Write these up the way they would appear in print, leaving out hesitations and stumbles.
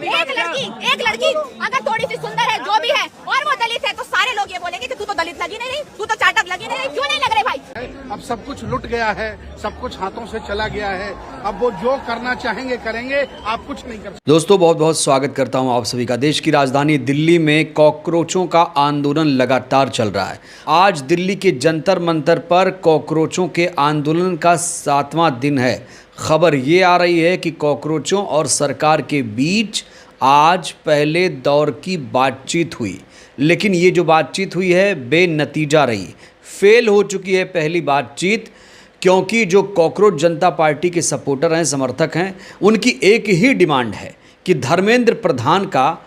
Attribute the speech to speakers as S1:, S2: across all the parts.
S1: एक लड़की अगर थोड़ी सी सुंदर है, जो भी है, और वो दलित है, तो सारे लोग ये बोलेंगे कि तू तो दलित लगी नहीं रही, तू तो चाटक लगी नहीं रही। क्यों नहीं लग रहे भाई?
S2: अब सब कुछ लुट गया है, सब कुछ हाथों से चला गया है। अब वो जो करना चाहेंगे करेंगे, आप कुछ नहीं कर सकते।
S3: दोस्तों बहुत बहुत स्वागत करता हूं आप सभी का। देश की राजधानी दिल्ली में कॉकरोचों का आंदोलन लगातार चल रहा है। आज दिल्ली के जंतर मंतर पर कॉकरोचों के आंदोलन का 7वां दिन है। खबर ये आ रही है कि कॉकरोचों और सरकार के बीच आज पहले दौर की बातचीत हुई, लेकिन ये जो बातचीत हुई है बेनतीजा रही। फेल हो चुकी है पहली बातचीत, क्योंकि जो कॉकरोच जनता पार्टी के सपोर्टर हैं, समर्थक हैं, उनकी एक ही डिमांड है कि धर्मेंद्र प्रधान का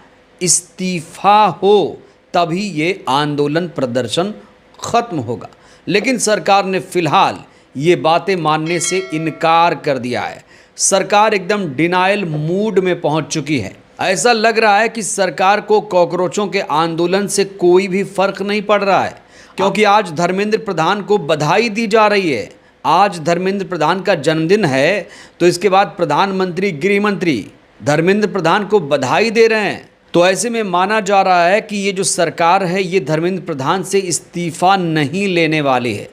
S3: इस्तीफा हो, तभी ये आंदोलन प्रदर्शन खत्म होगा। लेकिन सरकार ने फिलहाल ये बातें मानने से इनकार कर दिया है। सरकार एकदम डिनायल मूड में पहुंच चुकी है। ऐसा लग रहा है कि सरकार को कॉकरोचों के आंदोलन से कोई भी फर्क नहीं पड़ रहा है, क्योंकि आज धर्मेंद्र प्रधान को बधाई दी जा रही है। आज धर्मेंद्र प्रधान का जन्मदिन है, तो इसके बाद प्रधानमंत्री गृह मंत्री धर्मेंद्र प्रधान को बधाई दे रहे हैं। तो ऐसे में माना जा रहा है कि ये जो सरकार है, ये धर्मेंद्र प्रधान से इस्तीफा नहीं लेने वाली है।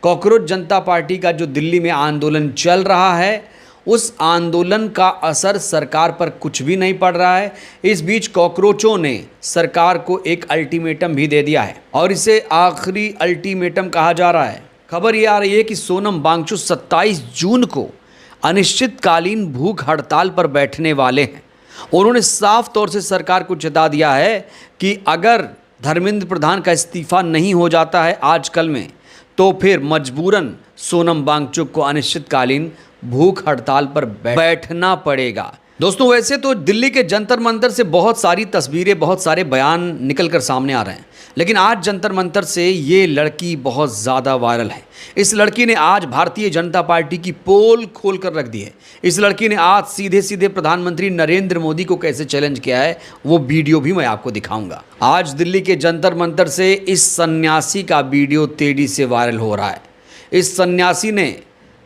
S3: कॉकरोच जनता पार्टी का जो दिल्ली में आंदोलन चल रहा है, उस आंदोलन का असर सरकार पर कुछ भी नहीं पड़ रहा है। इस बीच कॉकरोचों ने सरकार को एक अल्टीमेटम भी दे दिया है, और इसे आखिरी अल्टीमेटम कहा जा रहा है। खबर ये आ रही है कि सोनम वांगचुक 27 जून को अनिश्चितकालीन भूख हड़ताल पर बैठने वाले हैं। उन्होंने साफ तौर से सरकार को चेता दिया है कि अगर धर्मेंद्र प्रधान का इस्तीफा नहीं हो जाता है आज कल में, तो फिर मजबूरन सोनम वांगचुक को अनिश्चितकालीन भूख हड़ताल पर बैठना पड़ेगा। दोस्तों वैसे तो दिल्ली के जंतर मंतर से बहुत सारी तस्वीरें, बहुत सारे बयान निकल कर सामने आ रहे हैं, लेकिन आज जंतर मंतर से ये लड़की बहुत ज़्यादा वायरल है। इस लड़की ने आज भारतीय जनता पार्टी की पोल खोल कर रख दी है। इस लड़की ने आज सीधे सीधे प्रधानमंत्री नरेंद्र मोदी को कैसे चैलेंज किया है, वो वीडियो भी मैं आपको दिखाऊंगा। आज दिल्ली के जंतर मंतर से इस सन्यासी का वीडियो तेजी से वायरल हो रहा है। इस सन्यासी ने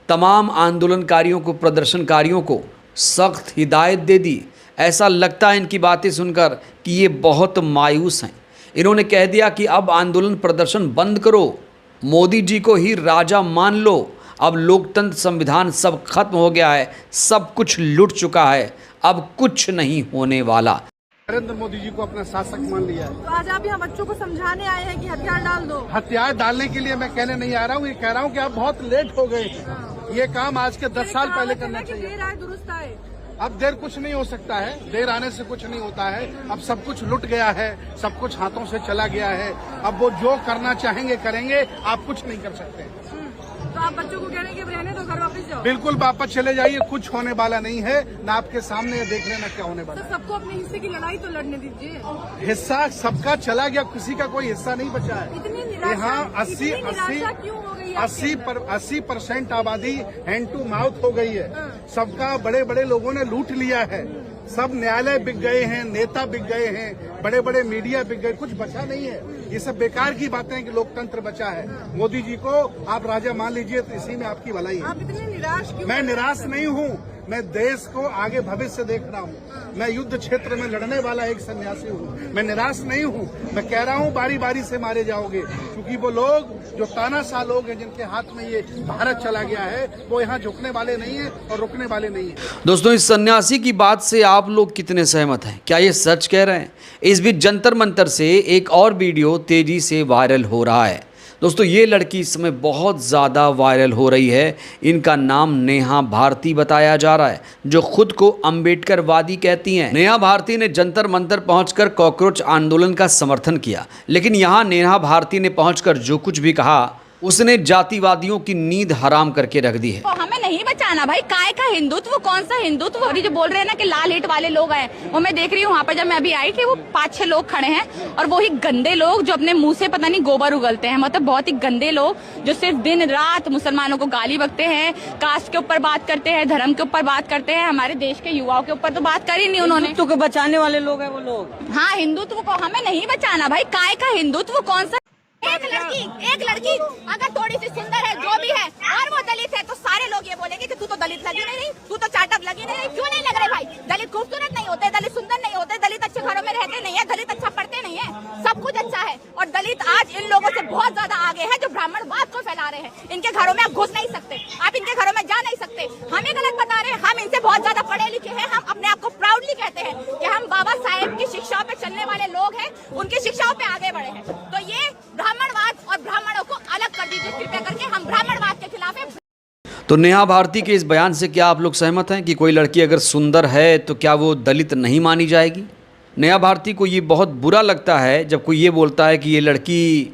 S3: तमाम आंदोलनकारियों को, प्रदर्शनकारियों को सख्त हिदायत दे दी। ऐसा लगता है इनकी बातें सुनकर कि ये बहुत मायूस हैं। इन्होंने कह दिया कि अब आंदोलन प्रदर्शन बंद करो, मोदी जी को ही राजा मान लो, अब लोकतंत्र संविधान सब खत्म हो गया है, सब कुछ लुट चुका है, अब कुछ नहीं होने वाला।
S2: नरेंद्र मोदी जी को अपना शासक मान लिया है।
S1: तो आज आप यहाँ बच्चों को समझाने आए हैं कि हथियार डाल दो।
S2: हथियार डालने के लिए मैं कहने नहीं आ रहा हूँ, ये कह रहा हूँ कि आप बहुत लेट हो गए हैं। ये काम आज के 10 साल पहले करना चाहिए।
S1: देर आए दुरुस्त आए।
S2: अब देर कुछ नहीं हो सकता है, देर आने से कुछ नहीं होता है। अब सब कुछ लुट गया है, सब कुछ हाथों से चला गया है। अब वो जो करना चाहेंगे करेंगे, आप कुछ नहीं कर सकते।
S1: तो आप बच्चों को कह रहे हैं कि रहने दो, घर वापस जाओ।
S2: बिल्कुल वापस चले जाइए, कुछ होने वाला नहीं है। ना आपके सामने देख लेना क्या होने वाला
S1: तो सबको अपने हिस्से की लड़ाई तो लड़ने दीजिए।
S2: है। हिस्सा सबका चला गया, किसी का कोई हिस्सा नहीं बचा है।
S1: इतनी निराशा,
S2: यहाँ
S1: इतनी निराशा क्यों हो गई?
S2: 80% आबादी हैंड टू माउथ हो गई है। सबका बड़े बड़े लोगों ने लूट लिया है। सब न्यायालय बिक गए हैं, नेता बिक गए हैं, बड़े बड़े मीडिया बिक गए, कुछ बचा नहीं है। ये सब बेकार की बातें हैं कि लोकतंत्र बचा है। मोदी जी को आप राजा मान लीजिए, तो इसी में आपकी भलाई है।
S1: आप इतने निराश क्यों?
S2: मैं निराश नहीं हूँ, मैं देश को आगे भविष्य देख रहा हूँ। मैं युद्ध क्षेत्र में लड़ने वाला एक सन्यासी हूँ। मैं निराश नहीं हूँ। मैं कह रहा हूँ बारी बारी से मारे जाओगे, क्योंकि वो लोग जो तानाशाह लोग हैं, जिनके हाथ में ये भारत चला गया है, वो यहाँ झुकने वाले नहीं है और रुकने वाले नहीं है।
S3: दोस्तों इस सन्यासी की बात से आप लोग कितने सहमत हैं? क्या ये सच कह रहे हैं? इस बीच जंतर मंतर से एक और वीडियो तेजी से वायरल हो रहा है। दोस्तों ये लड़की इस समय बहुत ज़्यादा वायरल हो रही है। इनका नाम नेहा भारती बताया जा रहा है, जो खुद को अम्बेडकरवादी कहती हैं। नेहा भारती ने जंतर मंतर पहुंचकर कॉकरोच आंदोलन का समर्थन किया, लेकिन यहाँ नेहा भारती ने पहुंचकर जो कुछ भी कहा, उसने जातिवादियों की नींद हराम करके रख दी है।
S1: तो हमें नहीं बचाना भाई, काय का हिंदुत्व, कौन सा हिंदुत्व? और ये जो बोल रहे हैं ना कि लाल हिट वाले लोग हैं, वो मैं देख रही हूँ वहाँ पर। जब मैं अभी आई थी, वो 5-6 लोग खड़े हैं, और वो ही गंदे लोग जो अपने मुंह से पता नहीं गोबर उगलते हैं। मतलब बहुत ही गंदे लोग जो सिर्फ दिन रात मुसलमानों को गाली बकते हैं, कास्ट के ऊपर बात करते हैं, धर्म के ऊपर बात करते हैं। हमारे देश के युवाओं के ऊपर तो बात करी नहीं उन्होंने।
S4: हिंदुत्व को बचाने वाले लोग हैं वो लोग।
S1: हाँ, हिंदुत्व को हमें नहीं बचाना भाई, काय का हिंदुत्व, कौन सा? एक लड़की अगर थोड़ी सी सुंदर है, जो भी है, और वो दलित है, तो सारे लोग ये बोलेंगे कि तू तो दलित लगी नहीं रही, तू तो चाटक लगी नहीं रही। क्यों नहीं लग रहे भाई? दलित खूबसूरत नहीं होते, दलित सुंदर नहीं दलित अच्छा पढ़ते नहीं है, सब कुछ अच्छा है। और दलित आज इन लोगों से बहुत ज्यादा आगे है जो ब्राह्मणवाद को फैला रहे हैं। इनके घरों में आप घुस नहीं सकते, आप इनके घरों में जा नहीं सकते। हमें गलत बता रहे हैं, हम इनसे बहुत ज्यादा पढ़े लिखे हैं। हम अपने आप को प्राउडली कहते हैं कि हम बाबा साहेब की शिक्षाओं पे चलने वाले लोग हैं, उनकी शिक्षाओं पे आगे बढ़े हैं। तो ये ब्राह्मणवाद और ब्राह्मणों को अलग कर दीजिए कृपया करके, हम ब्राह्मणवाद के खिलाफ है।
S3: तो नेहा भारती के इस बयान से क्या आप लोग सहमत हैं कि कोई लड़की अगर सुंदर है तो क्या वो दलित नहीं मानी जाएगी? नेहा भारती को ये बहुत बुरा लगता है जब कोई ये बोलता है कि ये लड़की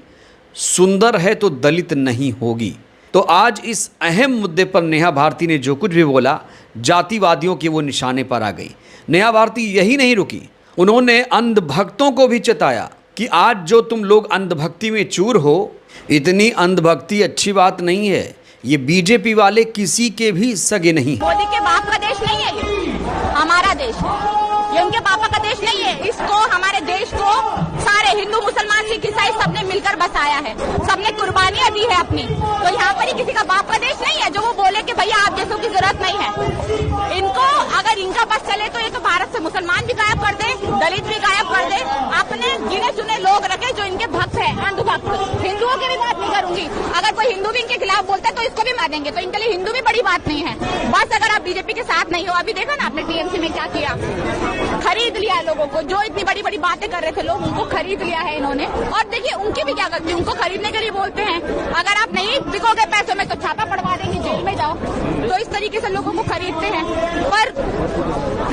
S3: सुंदर है तो दलित नहीं होगी। तो आज इस अहम मुद्दे पर नेहा भारती ने जो कुछ भी बोला, जातिवादियों के वो निशाने पर आ गई। नेहा भारती यही नहीं रुकी, उन्होंने अंधभक्तों को भी चेताया कि आज जो तुम लोग अंधभक्ति में चूर हो, इतनी अंधभक्ति अच्छी बात नहीं है। ये बीजेपी वाले किसी के भी सगे नहीं।
S1: मोदी के बाप का देश नहीं है, ये हमारा देश है। ये उनके पापा का देश नहीं है। इसको, हमारे देश को सारे हिंदू, मुसलमान, सिख, ईसाई सबने मिलकर बसाया है, सबने कुर्बानियां दी है अपनी। तो यहाँ पर ही किसी का बाप का देश नहीं है जो वो बोले कि भैया आप जैसों की जरूरत नहीं है। इनको अगर इनका बस चले तो ये तो भारत से मुसलमान भी गायब कर दे, दलित भी गायब कर दे, अपने गिने चुने लोग रखे जो इनके भक्त है, अंधभक्त। हिंदुओं की भी बात नहीं करूंगी, अगर कोई हिंदू भी इनके खिलाफ बोलता है तो इसको भी मारेंगे। तो इनके लिए हिंदू भी बड़ी बात नहीं है। बस अगर आप बीजेपी के साथ नहीं हो, अभी देखा ना आपने टीएमसी में क्या किया, खरीद लिया लोगों को। जो इतनी बड़ी बड़ी बातें कर रहे थे लोग, उनको खरीद लिया है इन्होंने। और देखिए उनकी भी क्या गलती, उनको खरीदने के लिए बोलते हैं। अगर आप नहीं बिकोगे पैसों में तो छापा पड़वा देंगे, जेल में जाओ। तो इस तरीके से लोगों को खरीदते हैं। पर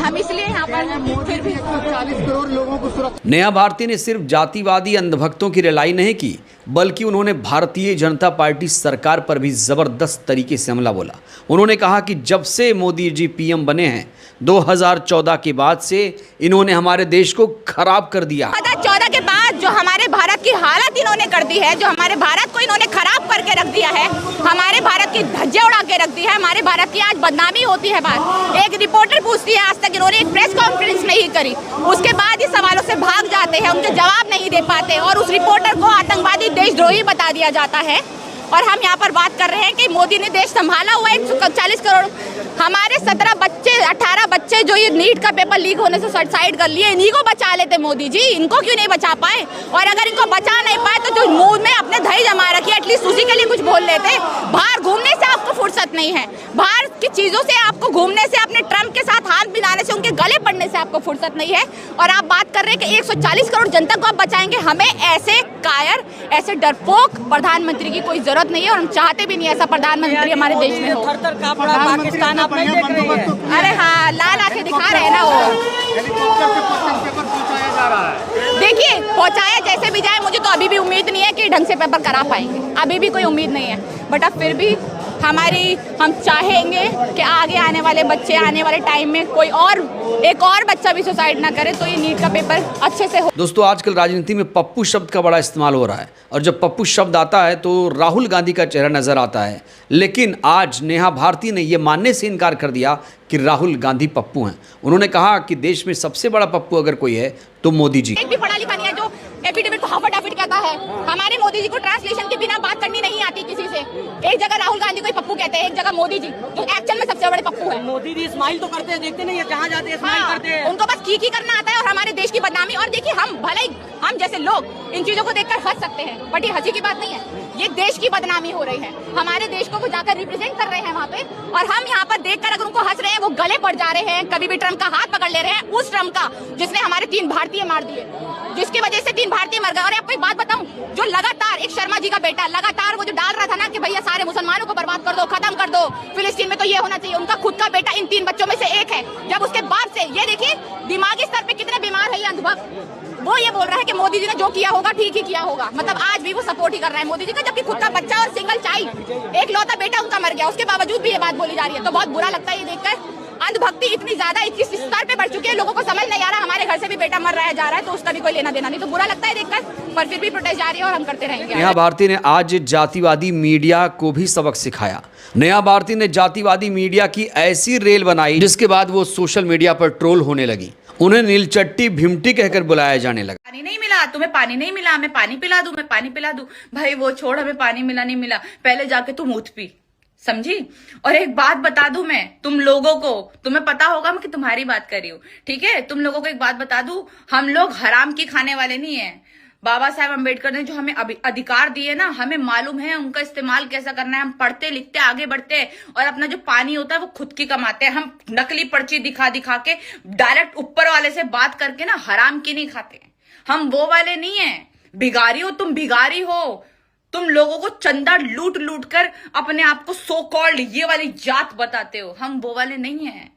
S1: हम इसलिए यहाँ पर फिर भी
S2: 40 करोड़ लोगों को सुरक्षा।
S3: नेहा भारती ने सिर्फ जातिवादी अंधभक्तों की रिलाई नहीं की, बल्कि उन्होंने भारतीय जनता पार्टी सरकार पर भी जबरदस्त तरीके से हमला बोला। उन्होंने कहा कि जब से मोदी जी पीएम बने हैं 2014 के बाद से इन्होंने हमारे देश को खराब कर दिया।
S1: 2014 के बाद जो हमारे भारत की हालत इन्होंने कर दी है, जो हमारे भारत को इन्होंने खराब करके रख दिया है, हमारे भारत की धज्जियां उड़ा के रख दी है, हमारे भारत की आज बदनामी होती है। बात एक रिपोर्टर पूछती है, आज तक इन्होंने एक प्रेस कॉन्फ्रेंस नहीं करी, उसके बाद इस सवालों से भाग जाते हैं, उनके जवाब नहीं दे पाते और उस रिपोर्टर को आतंकवादी, देशद्रोही बता दिया जाता है। और हम यहाँ पर बात कर रहे हैं कि मोदी ने देश संभाला हुआ 140 करोड़, हमारे 17 बच्चे, 18 बच्चे जो ये नीट का पेपर लीक होने से सुसाइड कर लिए, इन्हीं को बचा लेते मोदी जी। इनको क्यों नहीं बचा पाए? और अगर इनको बचा नहीं पाए तो जो मुंह में अपने दही जमा रखी, एटलीस्ट उसी के लिए कुछ बोल लेते। बाहर घूमने से आपको फुर्सत नहीं है, बाहर की चीजों से आपको घूमने से, अपने ट्रम्प के साथ हाथ मिलाने से, उनके गले पड़ने से आपको फुर्सत नहीं है। और आप बात कर रहे हैं कि 140 करोड़ जनता को आप बचाएंगे। हमें ऐसे कायर, ऐसे डरपोक प्रधानमंत्री की कोई जरूरत नहीं है और हम चाहते भी नहीं ऐसा प्रधानमंत्री हमारे देश में हो।
S4: थर-थर कांप रहा है पाकिस्तान, आप नहीं देख रहे हैं?
S1: अरे हाँ, लाल आंखें दिखा रहे हैं ना वो।
S2: हेलीकॉप्टर से क्वेश्चन पेपर पहुंचाया जा रहा है।
S1: देखिए पहुंचाया जैसे भी जाए, मुझे तो अभी भी उम्मीद नहीं है कि ढंग से पेपर करा पाएंगे, अभी भी कोई उम्मीद नहीं है। बट अब फिर भी हम चाहेंगे कि आगे आने वाले बच्चे, आने वाले टाइम में कोई और, एक और बच्चा भी सुसाइड ना करे, तो ये नीट का पेपर अच्छे से हो।
S3: दोस्तों आजकल राजनीति में पप्पू शब्द का बड़ा इस्तेमाल हो रहा है और जब पप्पू शब्द आता है तो राहुल गांधी का चेहरा नजर आता है। लेकिन आज नेहा भारती ने यह मानने से इनकार कर दिया कि राहुल गांधी पप्पू हैं। उन्होंने कहा कि देश में सबसे बड़ा पप्पू अगर कोई है तो मोदी जी।
S1: एक भी पढ़ा लिखा नहीं है जो एफिडेविट को हाफाडाफिट कहता है। हमारे मोदी जी को ट्रांसलेशन के बिना बात करनी नहीं आती किसी से। एक जगह राहुल गांधी को पप्पू कहते हैं, एक जगह मोदी जी, जो एक्चुअल में सबसे बड़े पप्पू है।
S4: मोदी जी स्माइल तो करते हैं, देखते नहीं है जहाँ जाते हैं स्माइल करते हैं।
S1: उनको बस की करना आता है और हमारे देश की बदनामी। और देखिए हम भले ही, हम जैसे लोग इन चीजों को देखकर हंस सकते हैं, बट ये हंसी की बात नहीं है, ये देश की बदनामी हो रही है। हमारे देश को वो जाकर रिप्रेजेंट कर रहे हैं वहाँ पे, और हम यहाँ पर देखकर अगर उनको हंस रहे हैं, वो गले पड़ जा रहे हैं। कभी भी ट्रम्प का हाथ पकड़ ले रहे हैं, उस ट्रम्प का जिसने हमारे 3 भारतीय मार दिए, जिसकी वजह से 3 भारतीय मर गए। और आपको एक बात बताऊं, जो लगातार एक शर्मा जी का बेटा लगातार वो जो डाल रहा था ना कि भैया सारे मुसलमानों को बर्बाद कर दो, खत्म कर दो, फिलिस्तीन में तो ये होना चाहिए, उनका खुद का बेटा इन 3 बच्चों में से एक है। जब उसके बाप से, ये देखिए दिमागी स्तर पे कितने बीमार है ये अंधभक्त, वो ये बोल रहा है कि मोदी जी ने जो किया होगा ठीक ही किया होगा। मतलब आज भी वो सपोर्ट ही कर रहा है मोदी जी का, जबकि खुद का बच्चा और सिंगल चाइल्ड, एक लौता बेटा उनका मर गया, उसके बावजूद भी ये बात बोली जा रही है। तो बहुत बुरा लगता है ये देखकर। अंधभक्ति इतनी ज्यादा इस स्तर पे बढ़ चुकी है, लोगों को समझ नहीं आ रहा, हमारे घर से भी बेटा मर रहा जा रहा है तो उसका भी कोई लेना देना नहीं। तो बुरा लगता है देखकर, पर फिर भी प्रोटेस्ट जारी है और हम करते रहेंगे।
S3: नेहा भारती ने आज जातिवादी मीडिया को भी सबक सिखाया। नेहा भारती ने जातिवादी मीडिया की ऐसी रेल बनाई जिसके बाद वो सोशल मीडिया पर ट्रोल होने लगी। उन्हें नीलचट्टी भिमटी कहकर बुलाया जाने लगा।
S1: पानी नहीं मिला, तुम्हें पानी नहीं मिला, मैं पानी पिला दूं, मैं पानी पिला दूं। भाई वो छोड़, हमें पानी मिला नहीं मिला, पहले जाके तुम मूत पी। समझी। और एक बात बता दूं मैं तुम लोगों को, तुम्हें पता होगा मैं कि तुम्हारी बात कर रही हूं, ठीक है। तुम लोगों को एक बात बता दूं, हम लोग हराम की खाने वाले नहीं है। बाबा साहब अम्बेडकर ने जो हमें अधिकार दिए ना, हमें मालूम है उनका इस्तेमाल कैसा करना है। हम पढ़ते लिखते आगे बढ़ते हैं और अपना जो पानी होता है वो खुद की कमाते हैं। हम नकली पर्ची दिखा दिखा के डायरेक्ट ऊपर वाले से बात करके ना हराम की नहीं खाते। हम वो वाले नहीं है। भिखारी हो तुम, भिखारी हो तुम, लोगों को चंदा लूट लूट कर अपने आप को सो कॉल्ड ये वाली जात बताते हो। हम वो वाले नहीं है,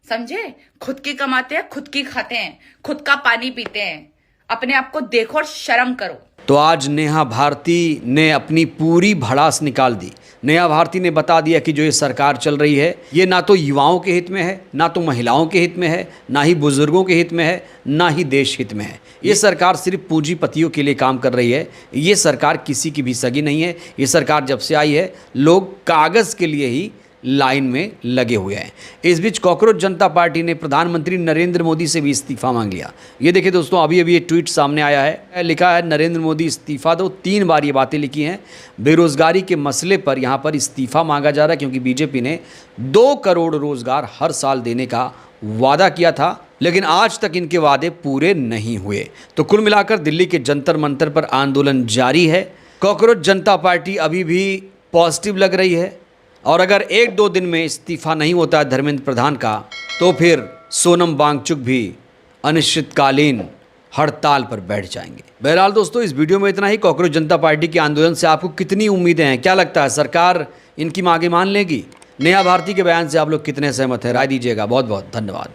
S1: समझे। खुद की कमाते हैं, खुद की खाते हैं, खुद का पानी पीते हैं। अपने आप को देखो और शर्म करो।
S3: तो आज नेहा भारती ने अपनी पूरी भड़ास निकाल दी। नेहा भारती ने बता दिया कि जो ये सरकार चल रही है ये ना तो युवाओं के हित में है, ना तो महिलाओं के हित में है, ना ही बुजुर्गों के हित में है, ना ही देश हित में है। ये सरकार सिर्फ पूंजीपतियों के लिए काम कर रही है। ये सरकार किसी की भी सगी नहीं है। ये सरकार जब से आई है लोग कागज़ के लिए ही लाइन में लगे हुए हैं। इस बीच कॉकरोच जनता पार्टी ने प्रधानमंत्री नरेंद्र मोदी से भी इस्तीफा मांग लिया। ये देखिए दोस्तों, अभी अभी ये ट्वीट सामने आया है, लिखा है नरेंद्र मोदी इस्तीफा दो। 3 बार ये बातें लिखी हैं। बेरोजगारी के मसले पर यहाँ पर इस्तीफा मांगा जा रहा है क्योंकि बीजेपी ने 2 करोड़ रोजगार हर साल देने का वादा किया था, लेकिन आज तक इनके वादे पूरे नहीं हुए। तो कुल मिलाकर दिल्ली के जंतर मंतर पर आंदोलन जारी है। कॉकरोच जनता पार्टी अभी भी पॉजिटिव लग रही है और अगर 1-2 दिन में इस्तीफा नहीं होता है धर्मेंद्र प्रधान का, तो फिर सोनम वांगचुक भी अनिश्चितकालीन हड़ताल पर बैठ जाएंगे। बहरहाल दोस्तों, इस वीडियो में इतना ही। कॉकरोच जनता पार्टी के आंदोलन से आपको कितनी उम्मीदें हैं? क्या लगता है सरकार इनकी मांगे मान लेगी? नेहा भारती के बयान से आप लोग कितने सहमत हैं? राय दीजिएगा। बहुत बहुत धन्यवाद।